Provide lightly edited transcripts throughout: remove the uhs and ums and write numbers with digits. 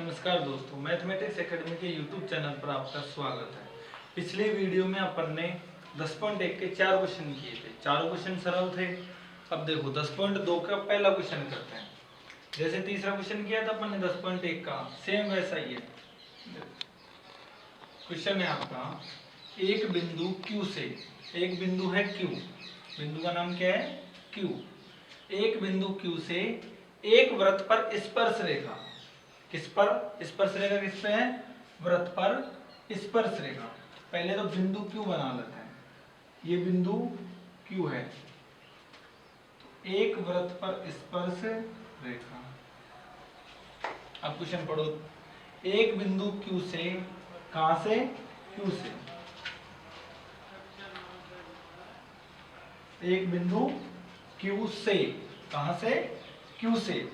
नमस्कार दोस्तों, mathematics academy के यूट्यूब चैनल पर आपका स्वागत है। पिछले वीडियो में अपन ने 10.1 के 4 क्वेश्चन किए थे। चारों क्वेश्चन सरल थे। अब देखो 10.2 का पहला क्वेश्चन करते हैं। जैसे तीसरा क्वेश्चन किया था अपन ने 10.1 का, सेम वैसा ही है। क्वेश्चन है आपका, एक बिंदु Q से, एक बिंदु है Q, बिंदु का नाम क्या है Q। एक बिंदु Q से एक वृत्त पर स्पर्श रेखा, किस पर स्पर्श रेखा, किस पे है, वृत्त पर स्पर्श रेखा। पहले तो बिंदु Q बना लेते हैं। ये बिंदु Q है, तो एक वृत्त पर स्पर्श रेखा। अब क्वेश्चन पढ़ो, एक बिंदु Q से, कहां से, Q से, एक बिंदु Q से, कहां से, Q से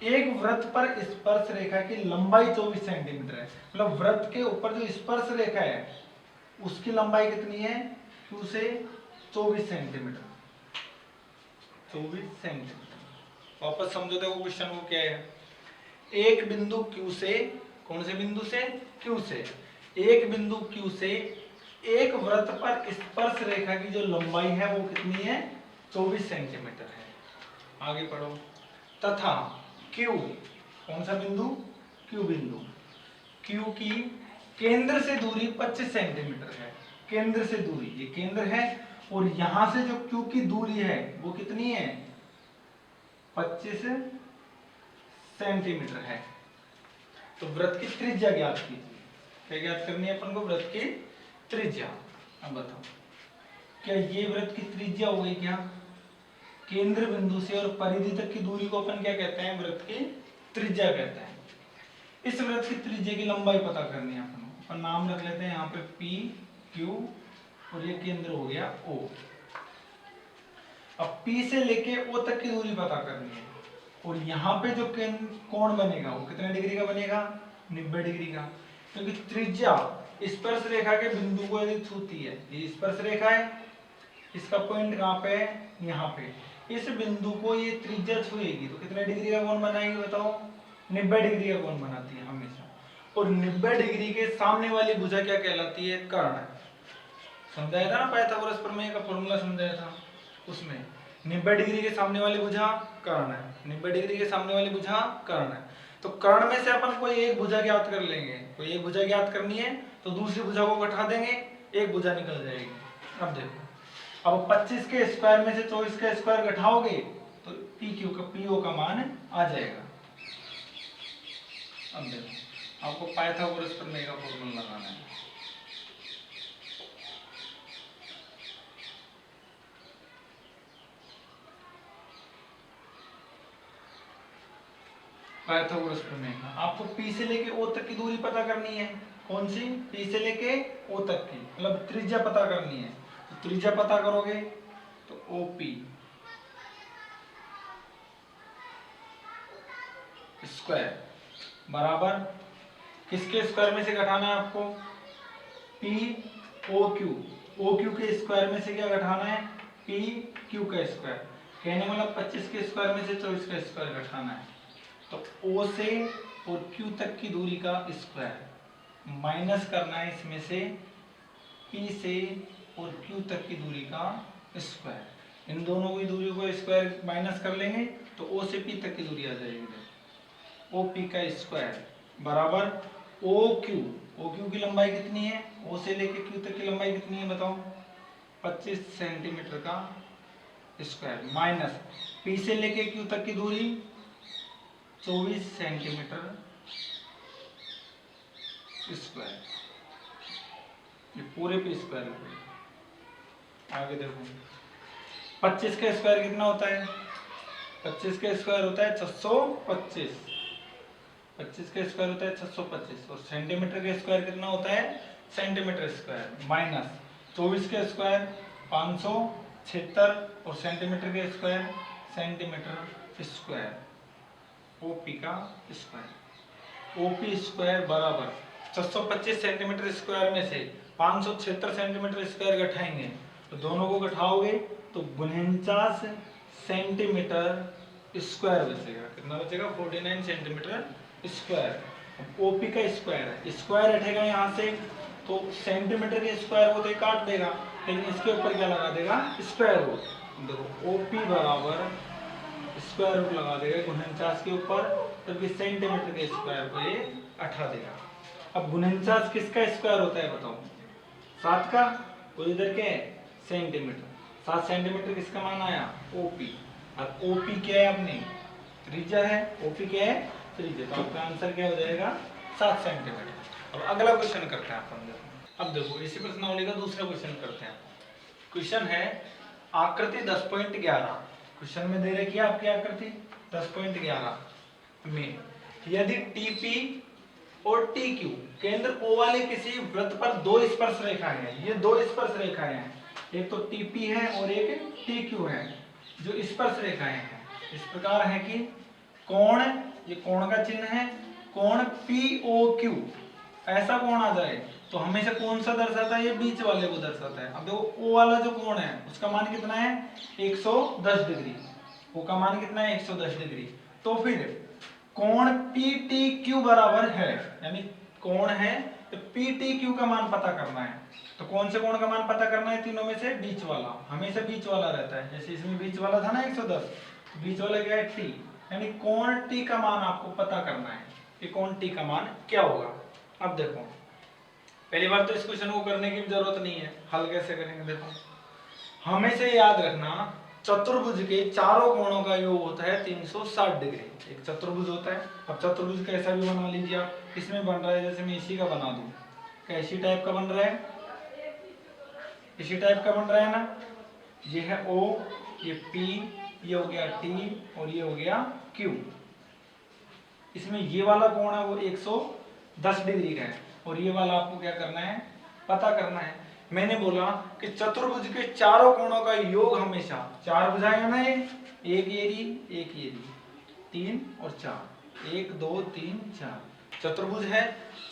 एक वृत्त पर स्पर्श रेखा की लंबाई 24 सेंटीमीटर है। मतलब वृत्त के ऊपर जो स्पर्श रेखा है उसकी लंबाई कितनी है, Q से 24 सेंटीमीटर, 24 सेंटीमीटर। वापस समझो, देखो क्वेश्चन वो क्या है। एक बिंदु Q से, कौन से बिंदु से, Q से, एक बिंदु Q से एक वृत्त पर स्पर्श रेखा की जो लंबाई है वो कितनी है, 24 सेंटीमीटर है। आगे पढ़ो, तथा Q, कौन सा बिंदु, Q बिंदु, Q की केंद्र से दूरी 25 सेंटीमीटर है। केंद्र से दूरी, ये केंद्र है, और यहां से जो Q की दूरी है वो कितनी है, 25 सेंटीमीटर है। तो वृत्त की त्रिज्या ज्ञात कीजिए। क्या ज्ञात करनी है अपन को, वृत्त की त्रिज्या। अब बताओ, क्या ये वृत्त की त्रिज्या हो गई क्या, केंद्र बिंदु से और परिधि तक की दूरी को अपन क्या कहते हैं, वृत्त की त्रिज्या कहते हैं। इस वृत्त की त्रिज्या की लंबाई पता करनी है अपन नाम रख लेते हैं यहाँ पे P, Q, और ये केंद्र हो गया O। अब P से लेके O तक की दूरी पता करनी है, और यहाँ पे जो कोण बनेगा वो कितने डिग्री का बनेगा, 90 डिग्री का। क्योंकि त्रिज्या स्पर्श रेखा के बिंदु को यदि छूती है, ये स्पर्श रेखा है, इसका पॉइंट कहाँ पे है, यहाँ पे, इस बिंदु को ये त्रिज्या छुएगी तो कितने डिग्री का कोण बनाएगी बताओ, 90 डिग्री का कोण बनाती है हमेशा। और 90 डिग्री के सामने वाली भुजा क्या कहलाती है, कर्ण। समझाया था ना पाइथागोरस प्रमेय का फॉर्मूला समझाया था, उसमें 90 डिग्री के सामने वाली भुजा कर्ण है, 90 डिग्री के सामने वाली भुजा कर्ण है। तो कर्ण में से अपन कोई एक भुजा ज्ञात कर लेंगे, कोई एक भुजा ज्ञात करनी है तो दूसरी भुजा को घटा देंगे, एक भुजा निकल जाएगी। अब देखो, अब 25 के स्क्वायर में से 24 का स्क्वायर घटाओगे तो PO का मान आ जाएगा। अब देखो, आपको पाइथागोरस प्रमेय का फॉर्मूला लगाना है। पाइथागोरस प्रमेय का आपको P से लेके O तक की दूरी पता करनी है। कौन सी, P से लेके O तक की, मतलब त्रिज्या पता करनी है। तो त्रिज्या पता करोगे तो OP स्क्वायर बराबर, किसके स्क्वायर में से घटाना है आपको, OQ के स्क्वायर में से क्या घटाना है, PQ का स्क्वायर। कहने मतलब 25 के स्क्वायर में से 24 का स्क्वायर घटाना है। तो O से और Q तक की दूरी का स्क्वायर माइनस करना है इसमें से P से और Q तक की दूरी का स्क्वायर। इन दोनों की दूरी को स्क्वायर माइनस कर लेंगे तो O से P तक की दूरी आ जाएगी। OP का स्क्वायर बराबर OQ की लंबाई कितनी है, O से लेके Q तक की लंबाई कितनी है बताओ, 25 सेंटीमीटर का स्क्वायर, माइनस P से लेके Q तक की दूरी 24 सेंटीमीटर स्क्वायर। ये पूरे पे स्क्वायर है। आगे देखो, 25 का स्क्वायर कितना होता है, 25 का स्क्वायर होता है 625, 25 का स्क्वायर होता है 625, और सेंटीमीटर का स्क्वायर कितना होता है, सेंटीमीटर स्क्वायर, माइनस 24 का स्क्वायर 576, और सेंटीमीटर का स्क्वायर सेंटीमीटर स्क्वायर। OP का स्क्वायर, OP स्क्वायर बराबर 625 सेंटीमीटर स्क्वायर में से 576 सेंटीमीटर स्क्वायर घटाएंगे तो दोनों को घटाओगे तो 49 सेंटीमीटर स्क्वायर बचेगा। कितना बचेगा, 49 सेंटीमीटर स्क्वायर। ओपी का स्क्वायर है, स्क्वायर हटेगा यहाँ से तो सेंटीमीटर के स्क्वायर को तो ये काट देगा, लेकिन इसके ऊपर क्या लगा देगा, स्क्वायर रूट। देखो ओपी बराबर स्क्वायर रूट लगा देगा 49 के ऊपर, तब सेंटीमीटर के स्क्वायर को ये हटा देगा। अब 49 किसका स्क्वायर होता है बताओ, 7 का, और इधर क्या है सेंटीमीटर, 7 सेंटीमीटर किसका मान आया, ओपी। अब ओपी क्या है अपनी त्रिज्या है, ओपी क्या है त्रिज्या, तो आपका आंसर क्या हो जाएगा 7 सेंटीमीटर। अब अगला क्वेश्चन करते हैं अपन। अब देखो इसी प्रश्नावली का दूसरा क्वेश्चन करते हैं। क्वेश्चन है आकृति 10.11, क्वेश्चन में दे रखी है आपकी आकृति 10.11 में यदि टीपी और टी क्यू केंद्र O वाले किसी वृत्त पर दो स्पर्श रेखाएं हैं, ये दो स्पर्श रेखाएं हैं, एक तो टीपी है और एक टी क्यू है, जो स्पर्श रेखाएं हैं इस प्रकार है कि कोण, ये कोण का चिन्ह है, कोण POQ ऐसा कोण आ जाए तो हमेशा कौन सा दर्शाता है, ये बीच वाले को दर्शाता है। अब देखो O वाला जो कोण है उसका मान कितना है 110 डिग्री, O का मान कितना है 110 डिग्री, तो फिर कोण PTQ बराबर है, यानी कोण है तो PTQ का मान पता करना है, तो कौन से कोण का मान पता करना है, तीनों में से बीच वाला, हमेशा बीच वाला रहता है, जैसे इसमें बीच वाला था ना 110, बीच वाला क्या है T, यानी कोण T का मान आपको पता करना है कि कोण T का मान क्या होगा। अब देखो पहली बार तो इस क्वेश्चन को करने की जरूरत नहीं है, हल कैसे करेंगे देखो, हमेशा याद रखना चतुर्भुज के चारों कोणों का योग होता है 360 डिग्री, एक चतुर्भुज होता है। अब चतुर्भुज कैसा भी बना लीजिए आप, किसमें बन रहा है, जैसे मैं इसी का बना दूं, कैसी टाइप का बन रहा है, इसी टाइप का बन रहा है ना, ये है O, ये P, ये हो गया T और ये हो गया Q। इसमें ये वाला कोण है वो 110 डिग्री का है और ये वाला आपको क्या करना है पता करना है। मैंने बोला कि चतुर्भुज के चारों कोणों का योग हमेशा, चार भुजाएं हैं ना ये, एक ये 3 और 4, 1 2 3 4 चतुर्भुज है,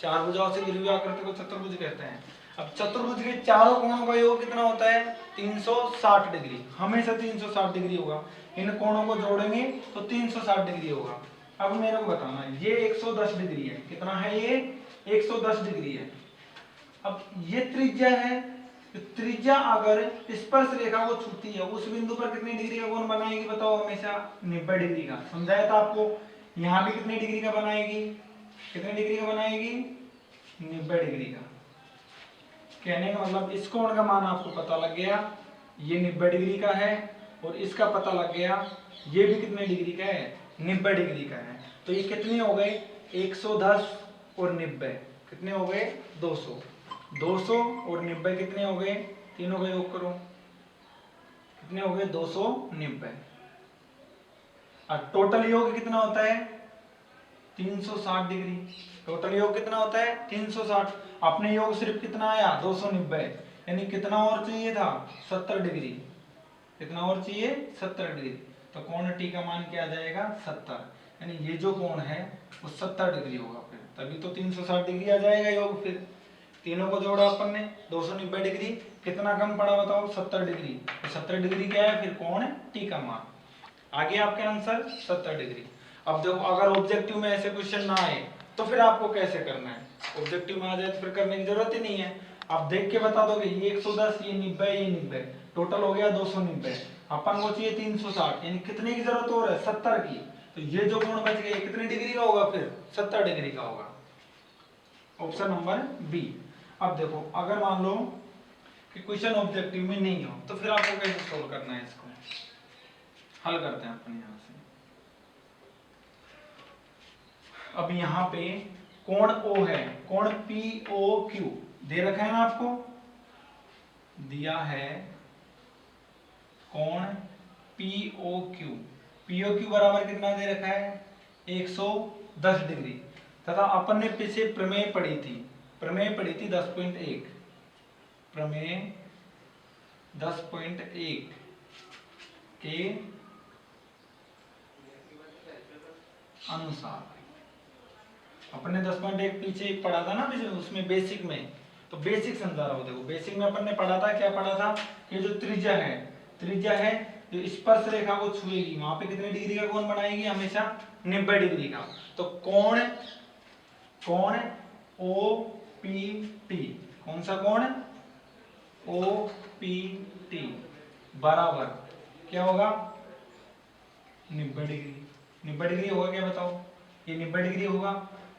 चार भुजाओं से घिरी हुई आकृति को चतुर्भुज कहते हैं। अब चतुर्भुज के चारों कोणों का योग कितना होता है 360 डिग्री, हमेशा 360 डिग्री होगा, इन कोणों को जोड़ेंगे तो 360 डिग्री होगा। अब मेरे को बताना है ये 110 डिग्री है, कितना है ये 110 डिग्री है। अब ये त्रिज्या है, तो त्रिज्या अगर स्पर्श रेखा को छूती है उस बिंदु पर कितनी डिग्री का कोण बनाएगी बताओ, हमेशा 90 डिग्री का। समझाया था आपको, यहाँ भी कितनी डिग्री का बनाएगी, कितनी डिग्री का बनाएगी 90 डिग्री का। कहने का मतलब इस कोण का मान आपको पता लग गया, ये 90 डिग्री का है, और इसका पता लग गया ये भी कितने डिग्री का है 90 डिग्री का है। तो ये कितने हो गए 110 और 90 कितने हो गए 200, 200 और 90 कितने हो गए, तीनों का योग करो कितने हो गए 290। और टोटल योग कितना होता है 360 डिग्री, टोटल योग कितना होता है 360। अपने योग सिर्फ कितना आया 290, यानी कितना और चाहिए था 70 डिग्री, कितना और चाहिए 70 डिग्री, तो कोण टी का मान क्या आ जाएगा 70, यानी ये जो कोण है वो 70 डिग्री होगा, फिर तभी तो 360 डिग्री आ जाएगा योग। फिर तीनों को जोड़ा अपन ने 290 डिग्री, कितना कम पड़ा बताओ 70 डिग्री, तो 70 डिग्री क्या है फिर कोण टी का मान, आगे आपके आंसर 70 डिग्री। अब देखो अगर ऑब्जेक्टिव में ऐसे क्वेश्चन ना आए तो फिर आपको कैसे करना है, ऑब्जेक्टिव में आ जाए तो फिर करने की जरूरत ही नहीं है, आप देख के बता दोगे ये 110 ये 90 ये 90, टोटल हो गया 290, अपन को चाहिए 360, यानी कितने की जरूरत हो रहा है 70 की, तो ये जो कोण बच गया कितने डिग्री का होगा फिर 70 डिग्री का होगा, ऑप्शन नंबर बी। अब देखो अगर मान लो कि क्वेश्चन ऑब्जेक्टिव में नहीं हो तो फिर आपको कैसे सोल्व करना है, इसको हल करते हैं अपन यहां से। अब यहाँ पे कोण O है, कोण POQ दे रखा है ना आपको, दिया है कोण POQ, POQ बराबर कितना दे रखा है 110 डिग्री, तथा अपन ने पीछे प्रमेय पढ़ी थी 10.1, प्रमेय 10.1 के अनुसार, अपन ने 10.1 पीछे पढ़ा था ना उसमें बेसिक में, तो बेसिक समझा रहा हूं। देखो बेसिक में अपन ने पढ़ा था, क्या पढ़ा था कि जो त्रिज्या है जो स्पर्श रेखा को छुएगी वहां पे कितने डिग्री का कोण बनाएगी हमेशा 90 डिग्री का, तो कोण कोण ओ पी टी, कौन सा कोण ओ पी टी बराबर क्या होगा 90 डिग्री। 90 डिग्री होगा क्या बताओ, ये 90 डिग्री होगा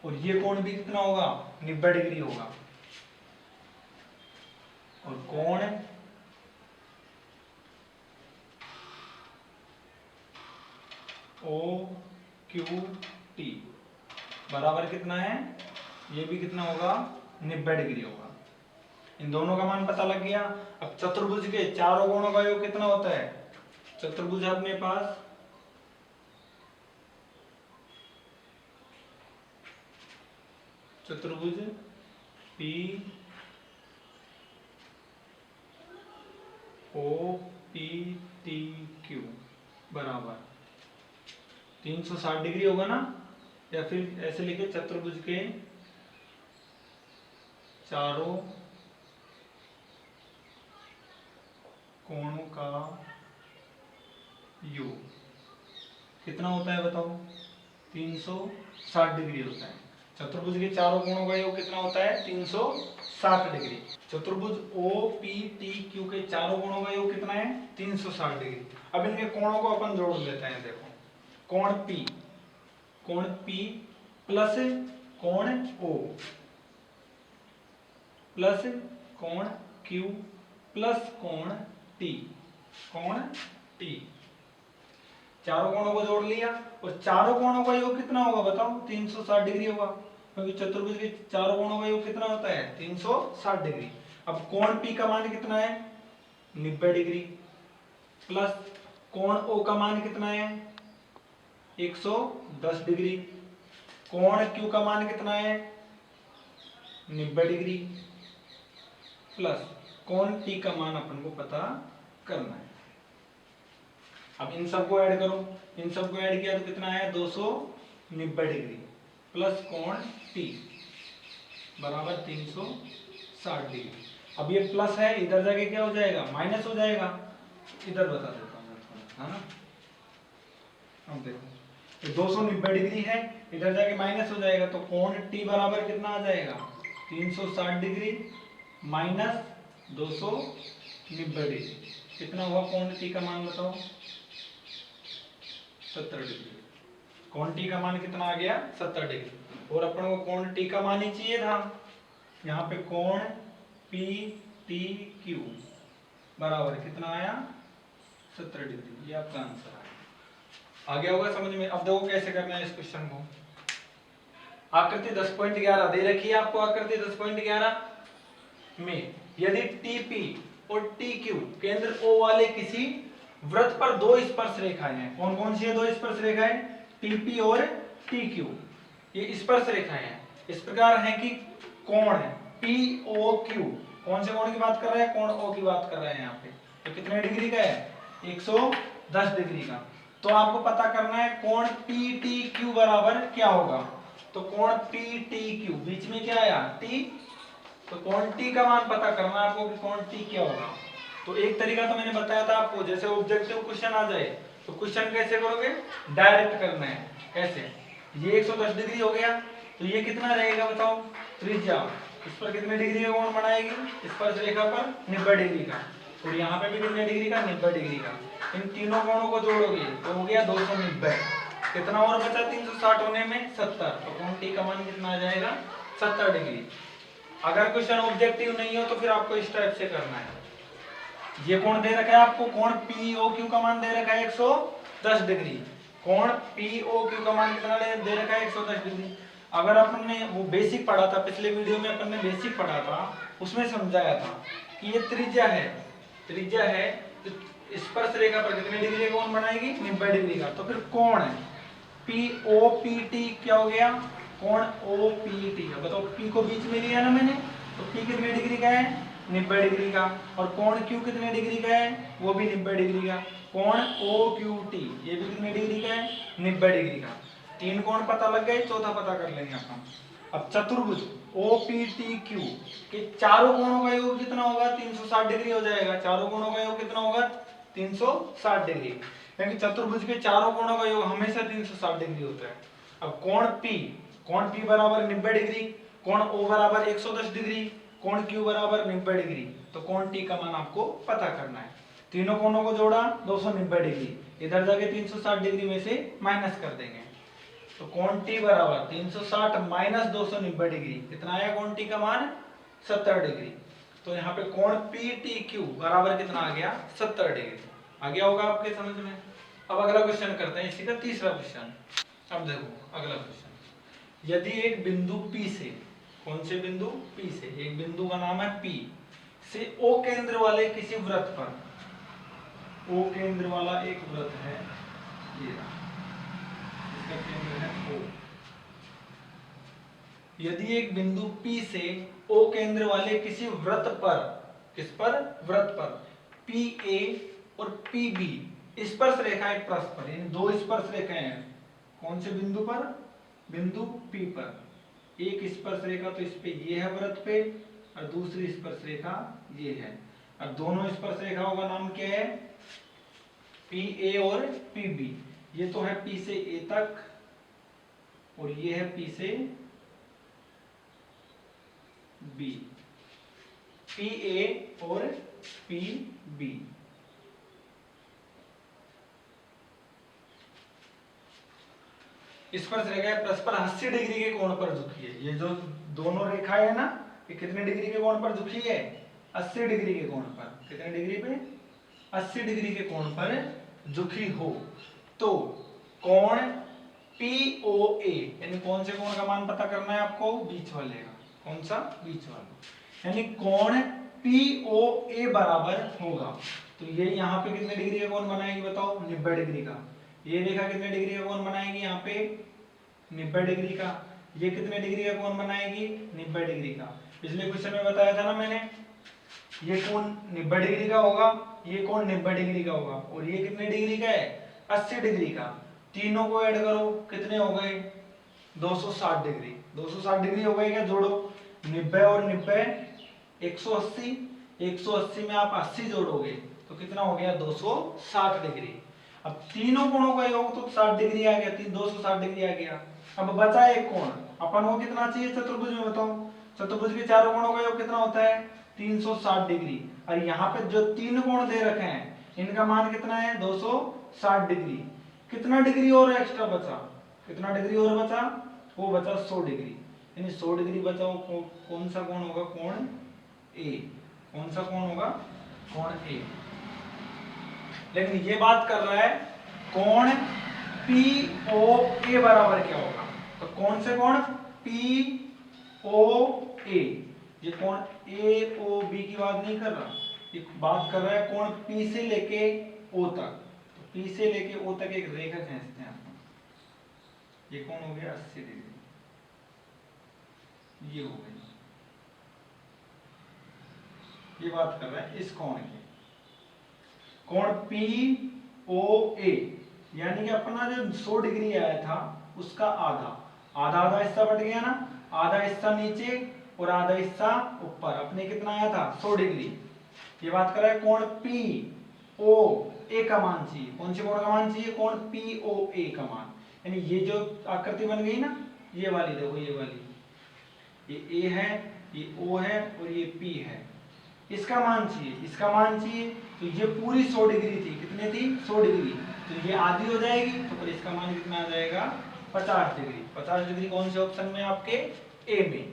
और ये कोण भी कितना होगा 90 डिग्री होगा। और कोण ओ क्यू टी बराबर कितना है, ये भी कितना होगा 90 डिग्री होगा। इन दोनों का मान पता लग गया। अब चतुर्भुज के चारों कोणों का योग कितना होता है, चतुर्भुज है अपने पास चतुर्भुज P O P T Q बराबर 360 डिग्री होगा ना, या फिर ऐसे लिखे चतुर्भुज के चारों कोणों का योग कितना होता है बताओ 360 डिग्री होता है। चतुर्भुज के चारों कोणों का योग कितना होता है 360 डिग्री। चतुर्भुज ओ पी टी क्यू के चारों कोणों का योग कितना है 360 डिग्री। अब इनके कोणों को अपन जोड़ लेते हैं। देखो कोण P प्लस कोण O प्लस कोण Q प्लस कोण T, चारों कोणों को जोड़ लिया और चारों कोणों का योग कितना होगा बताओ 360 डिग्री होगा, क्योंकि चतुर्भुज के चारों कोणों का योग कितना होता है 360 डिग्री। अब कोण P का मान कितना है 90 डिग्री प्लस कोण O का मान कितना है 110 डिग्री, कोण Q का मान कितना है 90 डिग्री प्लस कोण T का मान अपन को पता करना है। अब इन सबको ऐड करो, इन सबको ऐड किया तो कितना है 290 डिग्री प्लस कोण T बराबर 360 डिग्री। अब ये प्लस है, इधर जाके क्या हो जाएगा माइनस हो जाएगा, इधर बता देता हूँ मैं थोड़ा, है ना। अब देखो ये 290 डिग्री है, इधर जाके माइनस हो जाएगा तो कोण T बराबर कितना आ जाएगा 360 डिग्री माइनस 290 डिग्री, कितना हुआ कोण T का मान बताओ 70 डिग्री। कोण T का मान कितना आ गया 70 डिग्री। और अपन को कोण T का मान ही चाहिए था, यहाँ पे कोण P T Q बराबर कितना आया 70 डिग्री, ये आपका आंसर आया। आ गया होगा समझ में। अब देखो कैसे करना है इस क्वेश्चन को। आकृति 10.11 दे रखी है आपको। आकृति 10.11 में यदि TP और TQ केंद्र O वाले किसी वृत्त पर दो स्पर्श रेखाएं हैं, कौन कौन सी है दो स्पर्श रेखाएं TP और TQ, ये स्पर्श रेखाएं हैं इस प्रकार है कि कोण POQ, कौन से कोण की बात कर रहे हैं कोण O की बात कर रहे हैं यहाँ पे, तो कितने डिग्री का है 110 डिग्री का। तो आपको पता करना है कोण PTQ बराबर क्या होगा, तो कोण PTQ बीच में क्या आया T, तो कोण T का मान पता करना है आपको कि कोण T क्या होगा। तो एक तरीका तो मैंने बताया था आपको, जैसे ऑब्जेक्टिव क्वेश्चन आ जाए तो क्वेश्चन कैसे करोगे डायरेक्ट करना है। कैसे, ये 110 डिग्री हो गया तो ये कितना रहेगा बताओ त्रिज्या, इस पर कितने डिग्री का कोण बनाएगी स्पर्श रेखा पर 90 डिग्री का, और यहाँ पे भी कितने डिग्री का 90 डिग्री का। इन तीनों कोणों को जोड़ोगे तो हो गया 290, कितना और बचा 360 होने में 70, तो कोण T का मान कितना आ जाएगा 70 डिग्री। अगर क्वेश्चन ऑब्जेक्टिव नहीं हो तो फिर आपको इस टाइप से करना है। ये कोण दे रखा है आपको, कोण POQ का मान दे रखा है 110 डिग्री, कोण POQ का मान कितना दे रखा है 110 डिग्री। अगर अपन ने वो बेसिक पढ़ा था पिछले वीडियो में, अपन ने बेसिक पढ़ा था उसमें समझाया था कि ये त्रिज्या है तो स्पर्श रेखा पर कितने डिग्री का कोण बनाएगी 90 डिग्री का। तो फिर कोण है POPT क्या हो गया कोण OPT का, बताओ P को बीच में लिया ना मैंने, तो P कितने डिग्री का है 90 डिग्री का, और कोण Q कितने डिग्री का है वो भी 90 डिग्री का, कोण OQT ये भी कितने डिग्री का है 90 डिग्री का। तीन कोण पता लग गए, चौथा पता कर लेंगे अपन। अब चतुर्भुज OPTQ के चारों कोणों का योग कितना होगा 360 डिग्री हो जाएगा, चारों कोणों का योग कितना होगा 360 डिग्री, क्योंकि चतुर्भुज के चारों कोणों का योग हमेशा 360 डिग्री होता है। अब कोण P कोण P बराबर 90 डिग्री, कोण O बराबर 110 डिग्री, कोण Q बराबर 90 डिग्री। तो कोण T का मान आपको पता करना है। तीनों कोणों को जोड़ा 290 डिग्री, इधर जाके 360 डिग्री में से माइनस कर देंगे। तो कोण T बराबर 360 माइनस 290 डिग्री, कितना आया कोण T का मान 70 डिग्री। तो यहाँ पे कोण PTQ बराबर कितना आ गया 70 डिग्री। आ गया होगा आपके समझ में। अब अगला क्वेश्चन करते हैं, इसी का तीसरा क्वेश्चन। अब देखो अगला क्वेश्चन, यदि एक बिंदु P से, कौन से बिंदु P से, एक बिंदु का नाम है P से O केंद्र वाले किसी वृत्त पर, O केंद्र वाला एक वृत्त है, ये इसका केंद्र है O। यदि एक बिंदु P से O केंद्र वाले किसी वृत्त पर, किस पर, वृत्त पर PA और PB स्पर्श रेखाएं परस्पर, इन दो स्पर्श रेखाएं हैं, कौन से बिंदु पर, बिंदु P पर। एक स्पर्श रेखा तो इस पे ये है वृत्त पे, और दूसरी स्पर्श रेखा ये है। अब दोनों स्पर्श रेखाओं का नाम क्या है, PA और PB। ये तो है P से A तक और ये है P से B, PA और PB। स्पर्श रेखा परस्पर 80 डिग्री के कोण पर झुकी है। ये जो दोनों रेखाएं है ना, ये कितने डिग्री के कोण पर झुकी है, 80 डिग्री के कोण पर। कितने डिग्री पे, 80 डिग्री के कोण पर झुकी हो तो कोण POA, यानी कौन से कोण का मान पता करना है आपको, बीच वाले का। कौन सा, बीच वाला, यानी कोण POA बराबर होगा। तो ये यहाँ पे कितने डिग्री का कोण बनाएगी बताओ, 90 डिग्री का। ये रेखा कितने डिग्री का कोण बनाएगी, यहाँ पे 90 डिग्री का। ये कितने डिग्री का कोण बनाएगी, 90 डिग्री का। पिछले क्वेश्चन में बताया था ना मैंने, ये कोण 90 डिग्री का होगा, ये कोण 90 डिग्री का होगा, और ये कितने डिग्री का है, 80 डिग्री का। तीनों को ऐड करो, कितने हो गए, 260 डिग्री। 260 डिग्री हो गए क्या, जोड़ो 90 और 90 180, 180 में आप 80 जोड़ोगे तो कितना हो गया, 260 डिग्री। अब तीनों कोणों का योग तो 60 डिग्री आ गया, 260 डिग्री आ गया। अब बचा एक कोण, अपन को कितना चाहिए चतुर्भुज में बताओ, चतुर्भुज के चारों कोणों का योग कितना होता है, 360 डिग्री। और यहाँ पे जो तीन कोण दे रखे हैं इनका मान कितना है, 260 डिग्री। कितना डिग्री और एक्स्ट्रा बचा, कितना डिग्री और बचा, वो बचा 100 डिग्री, यानी 100 डिग्री बचा। वो कौन सा कोण होगा, कोण ए। कौन सा कोण होगा, कोण ए। लेकिन ये बात कर रहा है कोण POA बराबर क्या होगा, तो कौन से कोण POA, ये कोण AOB की बात नहीं कर रहा, ये बात कर रहा है कोण P से लेके O तक। तो P से लेके O तक एक रेखा खींचते हैं अपन, ये कोण हो गया 80 डिग्री, ये हो गई, ये बात कर रहा है इस कोण की। कोण POA यानी कि अपना जो 100 डिग्री आया था उसका आधा, आधा आधा हिस्सा बट गया ना, आधा हिस्सा नीचे और आधा हिस्सा ऊपर। अपने कितना आया था, 100 डिग्री। ये बात कर रहा है कोण POA का मान चाहिए। कौन से कोण का मान चाहिए, कोण POA का मान। यानी ये जो आकृति बन गई ना, ये वाली देखो, ये वाली, ये A है, ये O है और ये P है, इसका मान चाहिए, इसका मान चाहिए। तो ये पूरी 100 डिग्री थी, कितनी थी, 100 डिग्री, तो ये आधी हो जाएगी, तो फिर इसका मान कितना आ जाएगा, 50 डिग्री। 50 डिग्री कौन से ऑप्शन में, आपके ए में।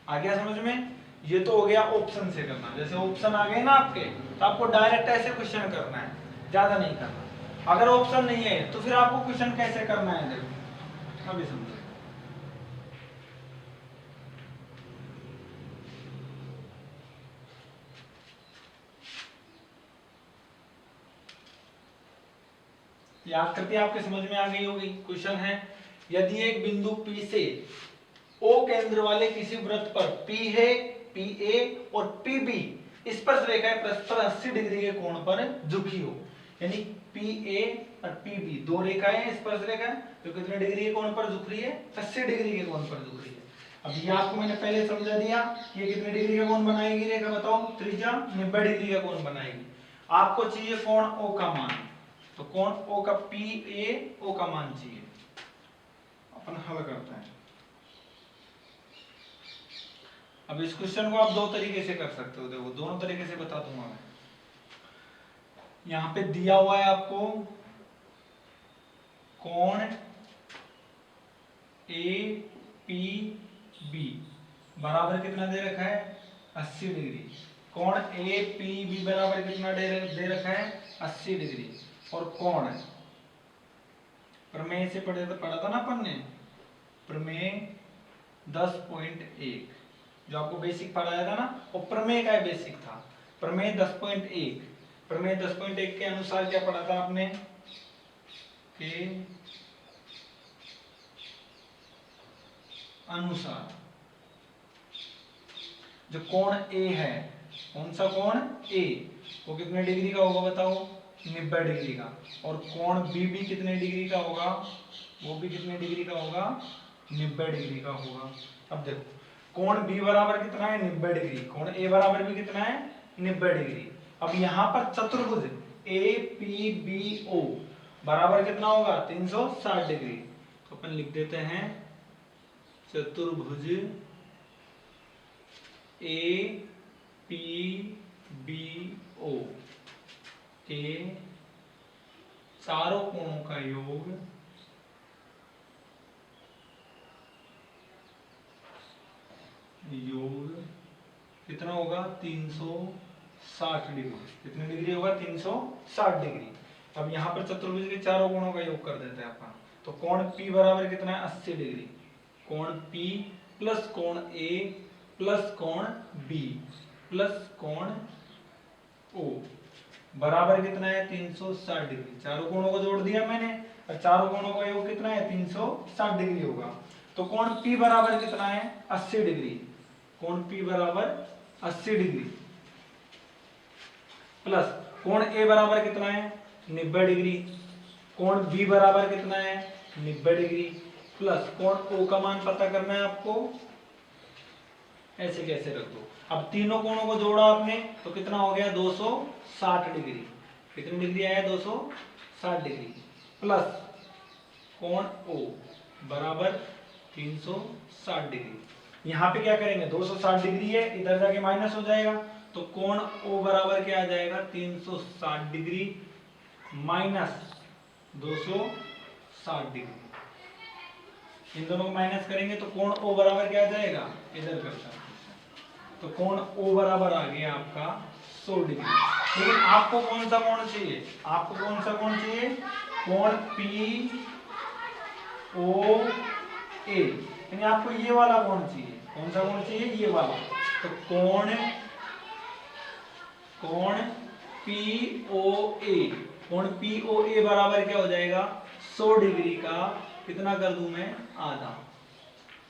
आ गया समझ में। ये तो हो गया ऑप्शन से करना, जैसे ऑप्शन आ गए ना आपके, तो आपको डायरेक्ट ऐसे क्वेश्चन करना है, ज्यादा नहीं करना। अगर ऑप्शन नहीं है तो फिर आपको क्वेश्चन कैसे करना है, देखो अभी समझो। ये आकृति आपके समझ में आ गई होगी। क्वेश्चन है, यदि एक बिंदु P से O केंद्र वाले किसी वृत्त पर P है, PA और PB स्पर्श रेखाएं परस्पर 80 डिग्री के कोण पर झुकी हो, यानी PA और PB दो रेखाएं हैं, स्पर्श रेखाएं, जो कितने डिग्री के कोण पर झुक रही है, 80 डिग्री के कोण पर झुक रही है। अब ये आपको मैंने पहले समझा दिया, ये कितने डिग्री का कोण बनाएगी रेखा, बताओ, त्रिज्या 90 डिग्री का कोण बनाएगी। आपको चाहिए कोण O का मान, तो कोण O का PAO का मान चाहिए। अपन हल करते हैं। अब इस क्वेश्चन को आप दो तरीके से कर सकते हो, देखो दोनों तरीके से बता दूंगा मैं। यहाँ पे दिया हुआ है आपको कोण ए पी बी बराबर कितना दे रखा है 80 डिग्री। कोण ए पी बी बराबर कितना दे रखा है 80 डिग्री। और कोण प्रमेय से पढ़ा था ना अपन ने, प्रमेय 10.1 जो आपको बेसिक पढ़ाया था ना, वो प्रमेय का बेसिक था। प्रमेय 10.1, प्रमेय 10.1 के अनुसार क्या पढ़ा था आपने के अनुसार जो कोण ए है, कौन सा कोण ए, वो कितने डिग्री का होगा बताओ 90 डिग्री का। और कोण बी भी कितने डिग्री का होगा, वो भी कितने डिग्री का होगा 90 डिग्री का होगा। अब देखो कोण बी बराबर कितना है 90 डिग्री, कोण ए बराबर भी कितना है 90 डिग्री। अब यहाँ पर चतुर्भुज ए पी बी ओ बराबर कितना होगा 360 डिग्री। तो अपन लिख देते हैं चतुर्भुज ए पी बी ओ के चारों कोणों का योग कितना होगा 360 डिग्री। कितने डिग्री होगा 360 डिग्री। अब यहाँ पर चतुर्भुज के चारों कोणों का योग कर देते हैं अपन। तो कोण P बराबर कितना है 80 डिग्री। कोण P प्लस कोण A प्लस कोण B प्लस कोण O बराबर कितना है 360 डिग्री। चारों कोणों को जोड़ दिया मैंने और चारों कोणों का योग कितना है 360 डिग्री होगा। तो कोण P बराबर कितना है 80 डिग्री। कोण P बराबर 80 डिग्री प्लस कोण A बराबर कितना है 90 डिग्री। कोण B बराबर कितना है 90 डिग्री प्लस कोण O का मान पता करना है आपको, ऐसे कैसे रख दो। अब तीनों कोणों को जोड़ा आपने तो कितना हो गया 260 डिग्री। कितनी डिग्री आया 260 डिग्री प्लस कोण O बराबर 360 डिग्री। यहाँ पे क्या करेंगे 260 डिग्री है, इधर जाके माइनस हो जाएगा। तो कोण O बराबर क्या आ जाएगा 360 डिग्री माइनस 260 डिग्री। इन दोनों को माइनस करेंगे तो कोण O बराबर क्या आ जाएगा, इधर करता है तो कोण O बराबर आ गया आपका 100 डिग्री। लेकिन आपको कौन सा कोण चाहिए, आपको कौन सा कोण चाहिए, कोण P O A, यानी आपको ये वाला कोण चाहिए। कौन सा कोण चाहिए, ये वाला। तो कोण POA, कोण POA बराबर क्या हो जाएगा 100 डिग्री का कितना कर दूं मैं आधा।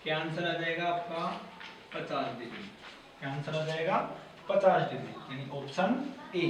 क्या आंसर आ जाएगा आपका 50 डिग्री। क्या आंसर आ जाएगा 50 डिग्री, यानी ऑप्शन ए।